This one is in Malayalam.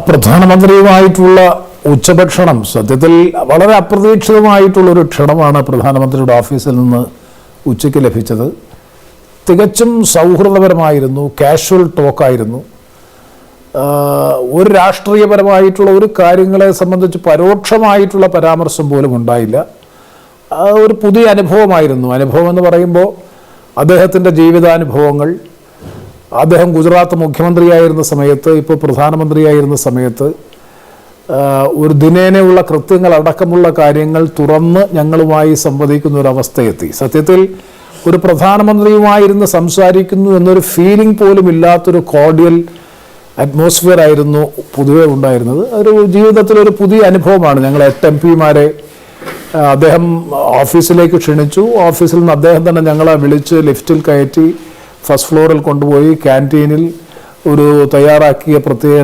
പ്രധാനമന്ത്രിയുമായിട്ടുള്ള ഉച്ചഭക്ഷണം സത്യത്തിൽ വളരെ അപ്രതീക്ഷിതമായിട്ടുള്ളൊരു ക്ഷണമാണ് പ്രധാനമന്ത്രിയുടെ ഓഫീസിൽ നിന്ന് ഉച്ചയ്ക്ക് ലഭിച്ചത്. തികച്ചും സൗഹൃദപരമായിരുന്നു, കാഷ്വൽ ടോക്കായിരുന്നു. ഒരു രാഷ്ട്രീയപരമായിട്ടുള്ള ഒരു കാര്യങ്ങളെ സംബന്ധിച്ച് പരോക്ഷമായിട്ടുള്ള പരാമർശം പോലും ഉണ്ടായില്ല. ഒരു പുതിയ അനുഭവമായിരുന്നു. അനുഭവം എന്ന് പറയുമ്പോൾ അദ്ദേഹത്തിൻ്റെ ജീവിതാനുഭവങ്ങൾ, അദ്ദേഹം ഗുജറാത്ത് മുഖ്യമന്ത്രിയായിരുന്ന സമയത്ത്, ഇപ്പോൾ പ്രധാനമന്ത്രിയായിരുന്ന സമയത്ത് ഒരു ദിനേനയുള്ള കൃത്യങ്ങൾ അടക്കമുള്ള കാര്യങ്ങൾ തുറന്ന് ഞങ്ങളുമായി സംവദിക്കുന്ന ഒരവസ്ഥയെത്തി. സത്യത്തിൽ ഒരു പ്രധാനമന്ത്രിയുമായിരുന്ന് സംസാരിക്കുന്നു എന്നൊരു ഫീലിംഗ് പോലും ഇല്ലാത്തൊരു കോർഡിയൽ അറ്റ്മോസ്ഫിയർ ആയിരുന്നു പൊതുവെ ഉണ്ടായിരുന്നത്. ഒരു ജീവിതത്തിലൊരു പുതിയ അനുഭവമാണ്. ഞങ്ങൾ 8 MP-മാരെ അദ്ദേഹം ഓഫീസിലേക്ക് ക്ഷണിച്ചു. ഓഫീസിൽ നിന്ന് അദ്ദേഹം തന്നെ ഞങ്ങളെ വിളിച്ച് ലിഫ്റ്റിൽ കയറ്റി ഫസ്റ്റ് ഫ്ലോറിൽ കൊണ്ടുപോയി ക്യാൻറ്റീനിൽ ഒരു തയ്യാറാക്കിയ പ്രത്യേക